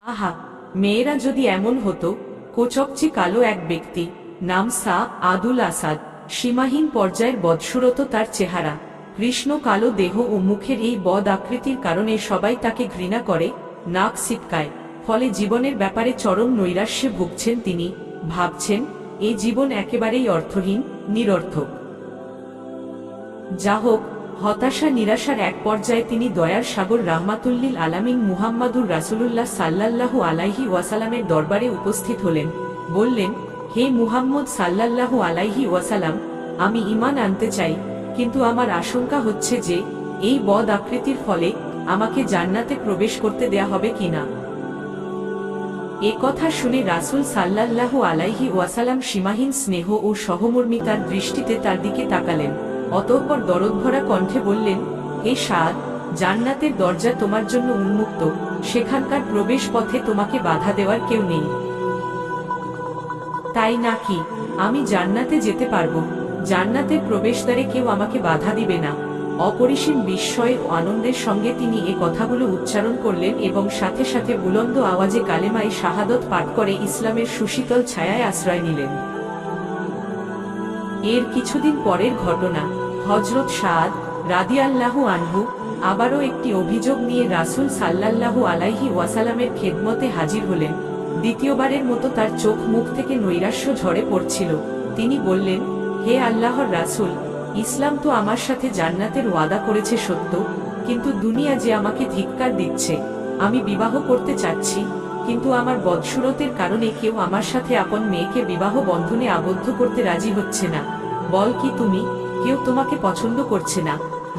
আহা, মেয়েরা যদি এমন হতো। কোচকচে কালো এক ব্যক্তি, নাম আদুল আসাদ, সীমাহীন পর্যায়ের বৎসরত তার চেহারা, কৃষ্ণ কালো দেহ ও মুখের এই বদ আকৃতির কারণে সবাই তাকে ঘৃণা করে, নাক সিটকায়। ফলে জীবনের ব্যাপারে চরম নৈরাশ্যে ভুগছেন তিনি। ভাবছেন, এই জীবন একেবারেই অর্থহীন, নিরর্থক। যা হোক, হতাশা নিরাশার এক পর্যায়ে তিনি দয়ার সাগর রাহমাতুল্লিল আলামিন মুহাম্মাদুর রাসূলুল্লাহ সাল্লাল্লাহু আলাইহি ওয়াসাল্লামের দরবারে উপস্থিত হলেন। বললেন, হে মুহাম্মদ সাল্লাল্লাহু আলাইহি ওয়াসাল্লাম, আমি ঈমান আনতে চাই, কিন্তু আমার আশঙ্কা হচ্ছে যে এই বদ আকৃতির ফলে আমাকে জান্নাতে প্রবেশ করতে দেয়া হবে কিনা। এ কথা শুনে রাসূল সাল্লাল্লাহু আলাইহি ওয়াসাল্লাম সীমাহীন স্নেহ ও সহমর্মিতার দৃষ্টিতে তার দিকে তাকালেন। অতঃপর দরদভরা কণ্ঠে বললেন, হে সাদ, জান্নাতের দরজা তোমার জন্য উন্মুক্ত, সেখানকার প্রবেশ পথে তোমাকে বাধা দেওয়ার কেউ নেই। তাই নাকি? আমি জান্নাতে যেতে পারবো? জান্নাতের প্রবেশদ্বারে কেউ আমাকে বাধা দিবে না? অপরিসীম বিস্ময় ও আনন্দের সঙ্গে তিনি এ কথাগুলো উচ্চারণ করলেন এবং সাথে সাথে বুলন্দ আওয়াজে কালেমায়ে শাহাদত পাঠ করে ইসলামের সুশীতল ছায়ায় আশ্রয় নিলেন। এর কিছুদিন পরের ঘটনা। হযরত সাদ রাদিয়াল্লাহু আনহু আবারও একটি অভিযোগ নিয়ে রাসূল সাল্লাল্লাহু আলাইহি ওয়াসাল্লামের খেদমতে হাজির হলেন। দ্বিতীয়বারের মতো তার চোখ মুখ থেকে নৈরাশ্য ঝরে পড়ছিল। তিনি বললেন, হে আল্লাহর রাসূল, ইসলাম তো আমার সাথে জান্নাতের ওয়াদা করেছে সত্য, কিন্তু দুনিয়া যে আমাকে ধিক্কার দিচ্ছে। আমি বিবাহ করতে চাচ্ছি, কিন্তু আমার বদসুরতের কারণে কেউ আমার সাথে আপন মেয়েকে বিবাহ বন্ধনে আবদ্ধ করতে রাজি হচ্ছে না। বল কি তুমি? কেউ তোমাকে পছন্দ করছে না।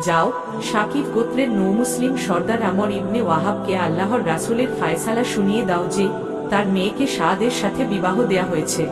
যাও, শাকিব গোত্রের নৌমুসলিম সর্দার আমর ইবনে ওয়াহাবকে আল্লাহর রাসূলের ফায়সালা শুনিয়ে দাও যে তার মেয়েকে সাদের সাথে বিবাহ দেয়া হয়েছে।